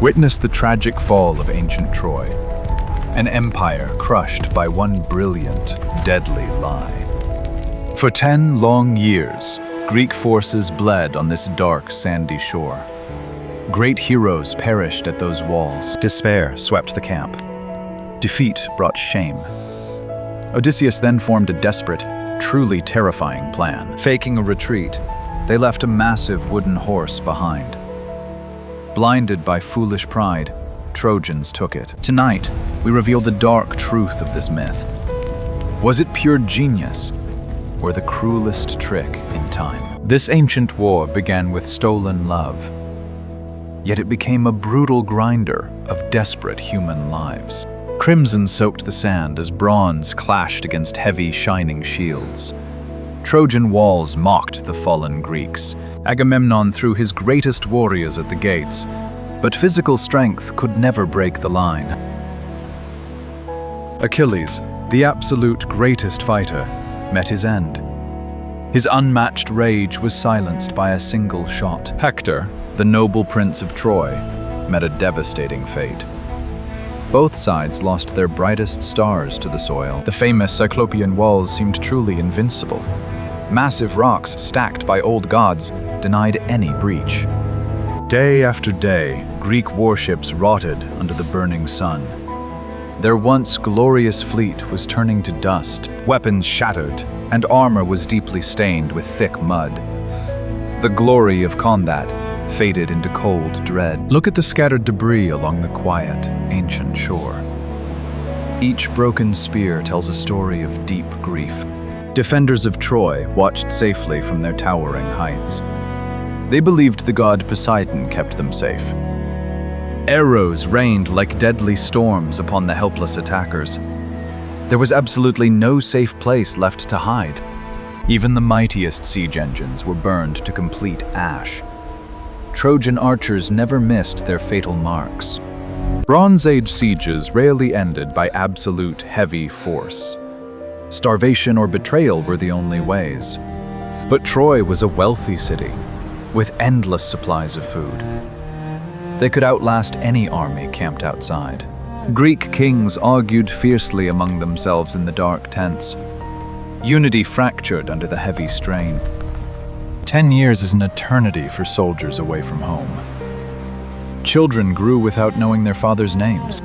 witnessed the tragic fall of ancient Troy, an empire crushed by one brilliant, deadly lie. For 10 long years, Greek forces bled on this dark, sandy shore. Great heroes perished at those walls. Despair swept the camp. Defeat brought shame. Odysseus then formed a desperate, truly terrifying plan. Faking a retreat, they left a massive wooden horse behind. Blinded by foolish pride, Trojans took it. Tonight, we reveal the dark truth of this myth. Was it pure genius, or the cruelest trick in time? This ancient war began with stolen love, yet it became a brutal grinder of desperate human lives. Crimson soaked the sand as bronze clashed against heavy, shining shields. Trojan walls mocked the fallen Greeks. Agamemnon threw his greatest warriors at the gates, but physical strength could never break the line. Achilles, the absolute greatest fighter, met his end. His unmatched rage was silenced by a single shot. Hector, the noble prince of Troy, met a devastating fate. Both sides lost their brightest stars to the soil. The famous cyclopean walls seemed truly invincible. Massive rocks stacked by old gods denied any breach. Day after day, Greek warships rotted under the burning sun. Their once glorious fleet was turning to dust, weapons shattered, and armor was deeply stained with thick mud. The glory of combat faded into cold dread. Look at the scattered debris along the quiet, ancient shore. Each broken spear tells a story of deep grief. Defenders of Troy watched safely from their towering heights. They believed the god Poseidon kept them safe. Arrows rained like deadly storms upon the helpless attackers. There was absolutely no safe place left to hide. Even the mightiest siege engines were burned to complete ash. Trojan archers never missed their fatal marks. Bronze Age sieges rarely ended by absolute heavy force. Starvation or betrayal were the only ways. But Troy was a wealthy city, with endless supplies of food. They could outlast any army camped outside. Greek kings argued fiercely among themselves in the dark tents. Unity fractured under the heavy strain. 10 years is an eternity for soldiers away from home. Children grew without knowing their fathers' names.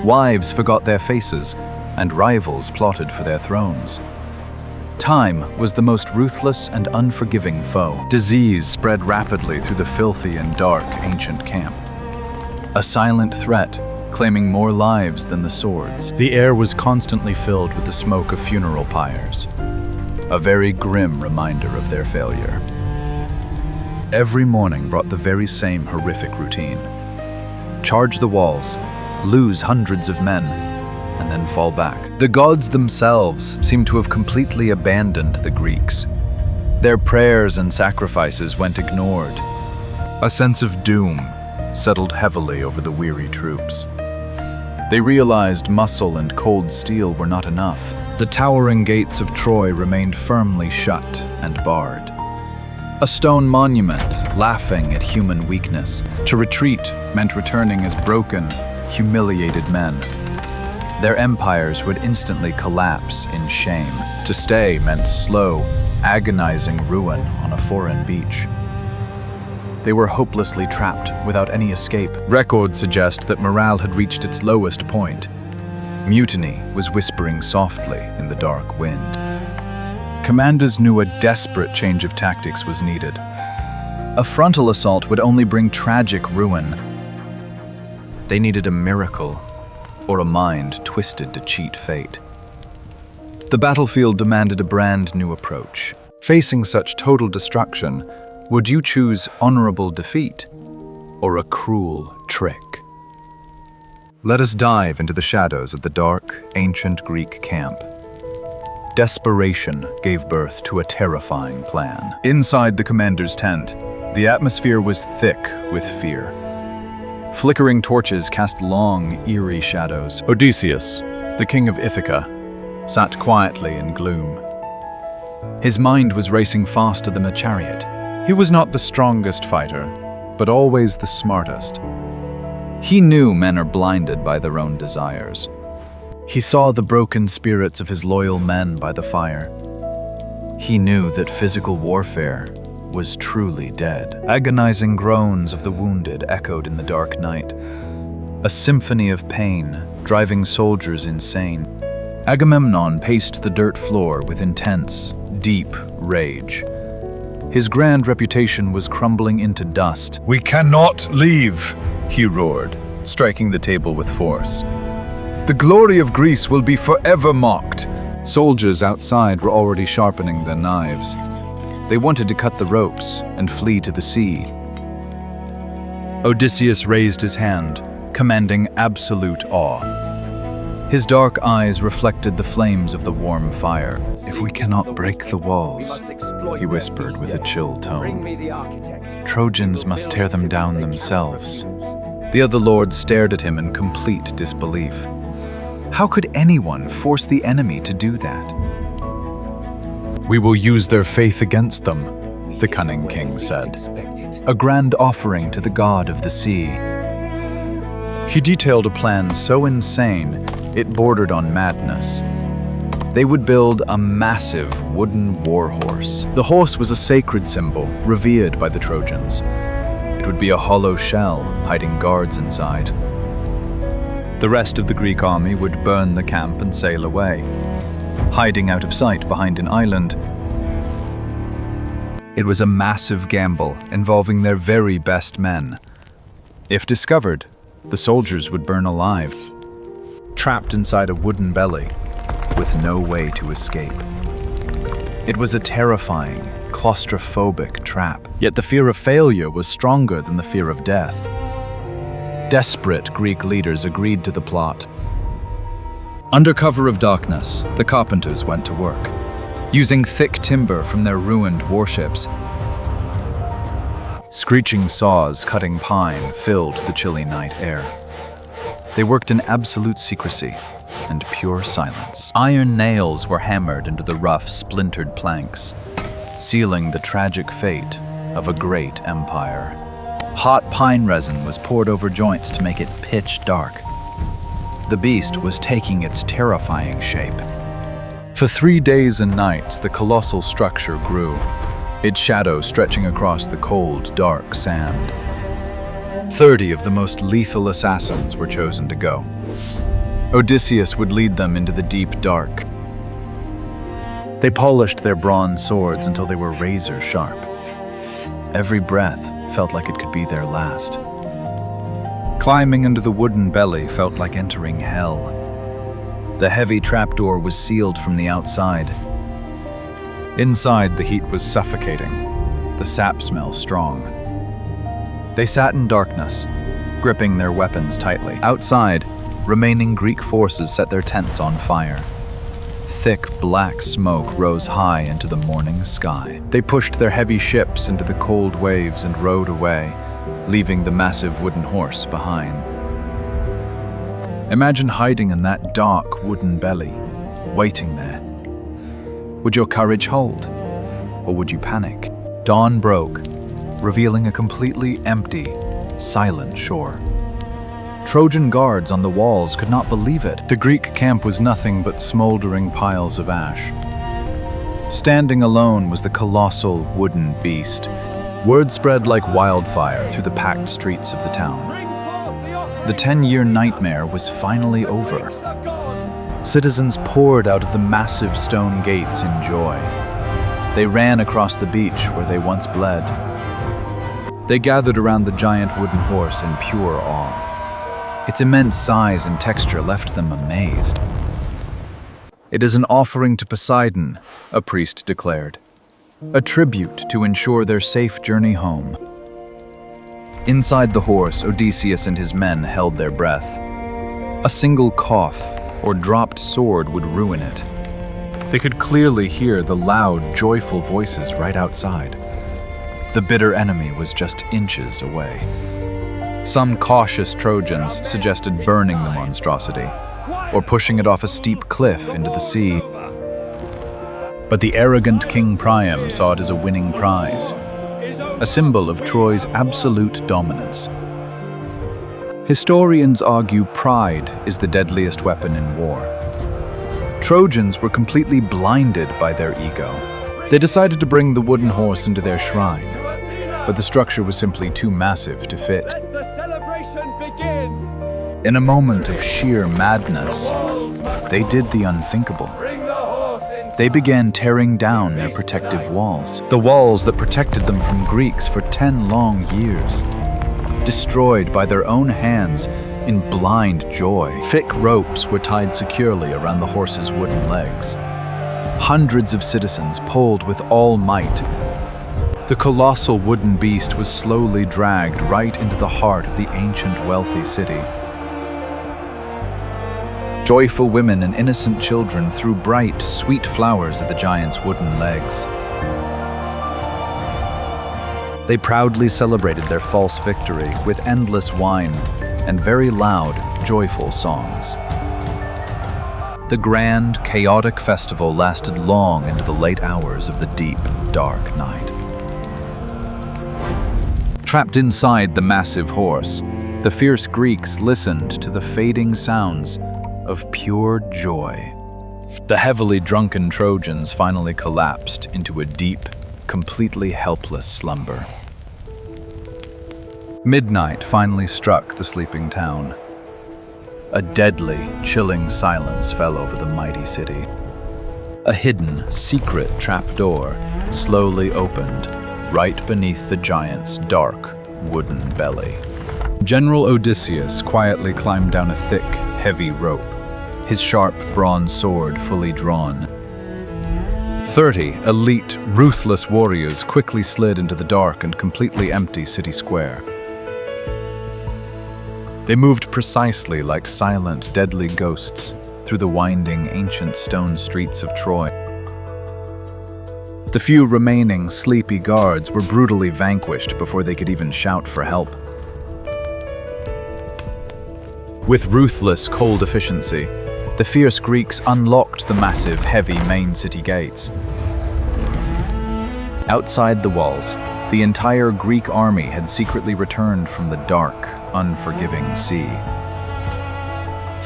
Wives forgot their faces, and rivals plotted for their thrones. Time was the most ruthless and unforgiving foe. Disease spread rapidly through the filthy and dark ancient camp. A silent threat, claiming more lives than the swords. The air was constantly filled with the smoke of funeral pyres, a very grim reminder of their failure. Every morning brought the very same horrific routine. Charge the walls, lose hundreds of men, and then fall back. The gods themselves seemed to have completely abandoned the Greeks. Their prayers and sacrifices went ignored. A sense of doom settled heavily over the weary troops. They realized muscle and cold steel were not enough. The towering gates of Troy remained firmly shut and barred. A stone monument laughing at human weakness. To retreat meant returning as broken, humiliated men. Their empires would instantly collapse in shame. To stay meant slow, agonizing ruin on a foreign beach. They were hopelessly trapped without any escape. Records suggest that morale had reached its lowest point. Mutiny was whispering softly in the dark wind. Commanders knew a desperate change of tactics was needed. A frontal assault would only bring tragic ruin. They needed a miracle, or a mind twisted to cheat fate. The battlefield demanded a brand new approach. Facing such total destruction, would you choose honorable defeat or a cruel trick? Let us dive into the shadows of the dark, ancient Greek camp. Desperation gave birth to a terrifying plan. Inside the commander's tent, the atmosphere was thick with fear. Flickering torches cast long, eerie shadows. Odysseus, the king of Ithaca, sat quietly in gloom. His mind was racing faster than a chariot. He was not the strongest fighter, but always the smartest. He knew men are blinded by their own desires. He saw the broken spirits of his loyal men by the fire. He knew that physical warfare was truly dead. Agonizing groans of the wounded echoed in the dark night, a symphony of pain driving soldiers insane. Agamemnon paced the dirt floor with intense, deep rage. His grand reputation was crumbling into dust. "We cannot leave," He roared, striking the table with force. "The glory of Greece will be forever mocked." Soldiers outside were already sharpening their knives. They wanted to cut the ropes and flee to the sea. Odysseus raised his hand, commanding absolute awe. His dark eyes reflected the flames of the warm fire. "If we cannot break the walls," he whispered with a chill tone, "Trojans must tear them down themselves." The other lords stared at him in complete disbelief. How could anyone force the enemy to do that? "We will use their faith against them," the cunning king said, "a grand offering to the god of the sea." He detailed a plan so insane it bordered on madness. They would build a massive wooden war horse. The horse was a sacred symbol, revered by the Trojans. It would be a hollow shell, hiding guards inside. The rest of the Greek army would burn the camp and sail away, hiding out of sight behind an island. It was a massive gamble involving their very best men. If discovered, the soldiers would burn alive, trapped inside a wooden belly, with no way to escape. It was a terrifying, claustrophobic trap, yet the fear of failure was stronger than the fear of death. Desperate Greek leaders agreed to the plot. Under cover of darkness, the carpenters went to work, using thick timber from their ruined warships. Screeching saws cutting pine filled the chilly night air. They worked in absolute secrecy and pure silence. Iron nails were hammered into the rough, splintered planks, sealing the tragic fate of a great empire. Hot pine resin was poured over joints to make it pitch dark. The beast was taking its terrifying shape. For 3 days and nights, the colossal structure grew, its shadow stretching across the cold, dark sand. 30 of the most lethal assassins were chosen to go. Odysseus would lead them into the deep dark. They polished their bronze swords until they were razor sharp. Every breath felt like it could be their last. Climbing into the wooden belly felt like entering hell. The heavy trapdoor was sealed from the outside. Inside, the heat was suffocating, the sap smell strong. They sat in darkness, gripping their weapons tightly. Outside, remaining Greek forces set their tents on fire. Thick black smoke rose high into the morning sky. They pushed their heavy ships into the cold waves and rowed away, leaving the massive wooden horse behind. Imagine hiding in that dark wooden belly, waiting there. Would your courage hold, or would you panic? Dawn broke, revealing a completely empty, silent shore. Trojan guards on the walls could not believe it. The Greek camp was nothing but smoldering piles of ash. Standing alone was the colossal wooden beast. Word spread like wildfire through the packed streets of the town. The 10-year nightmare was finally over. Citizens poured out of the massive stone gates in joy. They ran across the beach where they once bled. They gathered around the giant wooden horse in pure awe. Its immense size and texture left them amazed. "It is an offering to Poseidon," a priest declared. "A tribute to ensure their safe journey home." Inside the horse, Odysseus and his men held their breath. A single cough or dropped sword would ruin it. They could clearly hear the loud, joyful voices right outside. The bitter enemy was just inches away. Some cautious Trojans suggested burning the monstrosity, or pushing it off a steep cliff into the sea. But the arrogant King Priam saw it as a winning prize, a symbol of Troy's absolute dominance. Historians argue pride is the deadliest weapon in war. Trojans were completely blinded by their ego. They decided to bring the wooden horse into their shrine, but the structure was simply too massive to fit. Let the celebration begin! In a moment of sheer madness, they did the unthinkable. Bring the horse in. They began tearing down their protective walls, the walls that protected them from Greeks for 10 long years. Destroyed by their own hands in blind joy, thick ropes were tied securely around the horse's wooden legs. Hundreds of citizens pulled with all might. The colossal wooden beast was slowly dragged right into the heart of the ancient, wealthy city. Joyful women and innocent children threw bright, sweet flowers at the giant's wooden legs. They proudly celebrated their false victory with endless wine and very loud, joyful songs. The grand, chaotic festival lasted long into the late hours of the deep, dark night. Trapped inside the massive horse, the fierce Greeks listened to the fading sounds of pure joy. The heavily drunken Trojans finally collapsed into a deep, completely helpless slumber. Midnight finally struck the sleeping town. A deadly, chilling silence fell over the mighty city. A hidden, secret trapdoor slowly opened right beneath the giant's dark, wooden belly. General Odysseus quietly climbed down a thick, heavy rope, his sharp bronze sword fully drawn. 30 elite, ruthless warriors quickly slid into the dark and completely empty city square. They moved precisely like silent, deadly ghosts through the winding, ancient stone streets of Troy. The few remaining sleepy guards were brutally vanquished before they could even shout for help. With ruthless, cold efficiency, the fierce Greeks unlocked the massive, heavy main city gates. Outside the walls, the entire Greek army had secretly returned from the dark, unforgiving sea.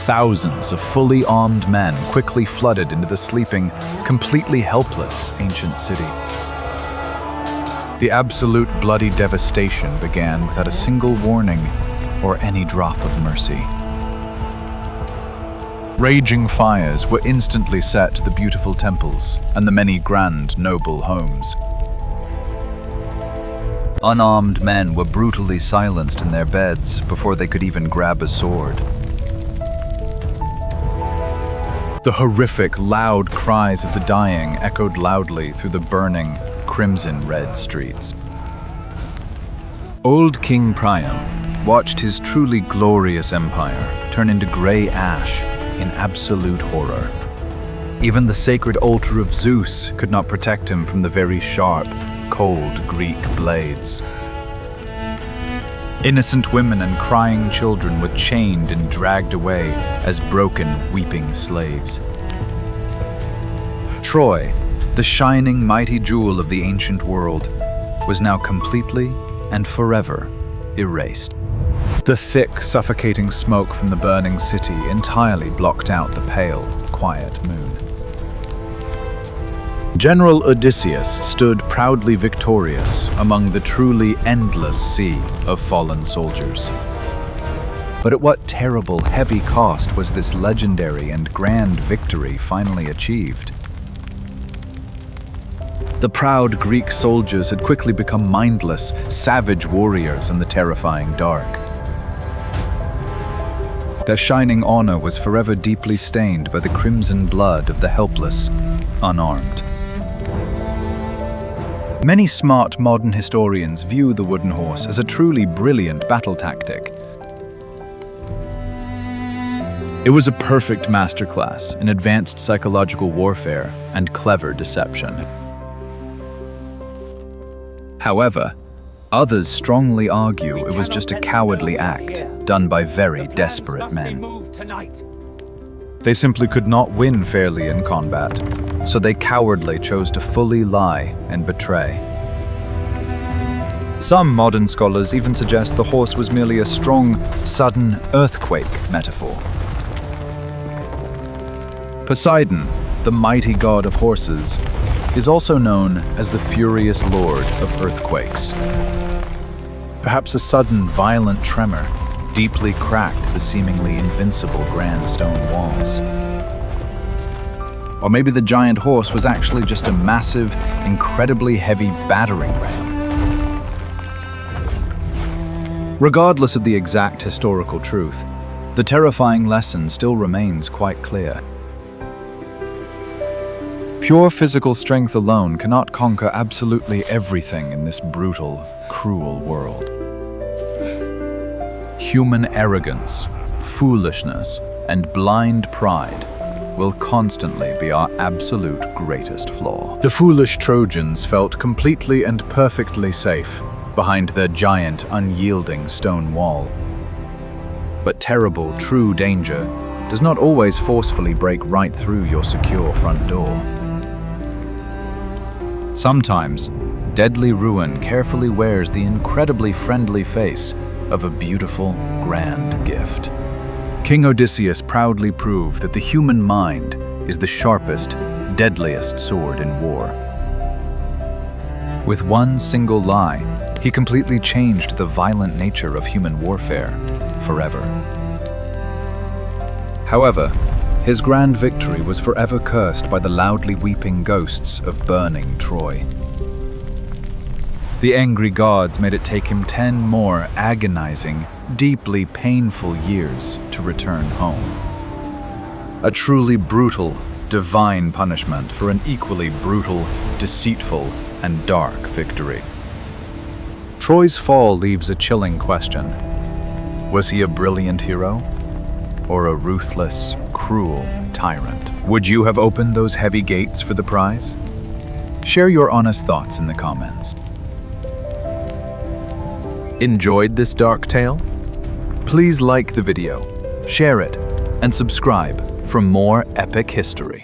Thousands of fully armed men quickly flooded into the sleeping, completely helpless ancient city. The absolute bloody devastation began without a single warning or any drop of mercy. Raging fires were instantly set to the beautiful temples and the many grand, noble homes. Unarmed men were brutally silenced in their beds before they could even grab a sword. The horrific, loud cries of the dying echoed loudly through the burning, crimson-red streets. Old King Priam watched his truly glorious empire turn into gray ash in absolute horror. Even the sacred altar of Zeus could not protect him from the very sharp, cold Greek blades. Innocent women and crying children were chained and dragged away as broken, weeping slaves. Troy, the shining, mighty jewel of the ancient world, was now completely and forever erased. The thick, suffocating smoke from the burning city entirely blocked out the pale, quiet moon. General Odysseus stood proudly victorious among the truly endless sea of fallen soldiers. But at what terrible, heavy cost was this legendary and grand victory finally achieved? The proud Greek soldiers had quickly become mindless, savage warriors in the terrifying dark. Their shining honor was forever deeply stained by the crimson blood of the helpless, unarmed. Many smart modern historians view the wooden horse as a truly brilliant battle tactic. It was a perfect masterclass in advanced psychological warfare and clever deception. However, others strongly argue it was just a cowardly act done by very desperate men. They simply could not win fairly in combat, so they cowardly chose to fully lie and betray. Some modern scholars even suggest the horse was merely a strong, sudden earthquake metaphor. Poseidon, the mighty god of horses, is also known as the furious lord of earthquakes. Perhaps a sudden, violent tremor deeply cracked the seemingly invincible grand stone walls. Or maybe the giant horse was actually just a massive, incredibly heavy battering ram. Regardless of the exact historical truth, the terrifying lesson still remains quite clear. Pure physical strength alone cannot conquer absolutely everything in this brutal, cruel world. Human arrogance, foolishness, and blind pride will constantly be our absolute greatest flaw. The foolish Trojans felt completely and perfectly safe behind their giant, unyielding stone wall. But terrible, true danger does not always forcefully break right through your secure front door. Sometimes, deadly ruin carefully wears the incredibly friendly face of a beautiful, grand gift. King Odysseus proudly proved that the human mind is the sharpest, deadliest sword in war. With one single lie, he completely changed the violent nature of human warfare forever. However, his grand victory was forever cursed by the loudly weeping ghosts of burning Troy. The angry gods made it take him 10 more agonizing, deeply painful years to return home. A truly brutal, divine punishment for an equally brutal, deceitful, and dark victory. Troy's fall leaves a chilling question. Was he a brilliant hero? Or a ruthless, cruel tyrant? Would you have opened those heavy gates for the prize? Share your honest thoughts in the comments. Enjoyed this dark tale? Please like the video, share it, and subscribe for more epic history.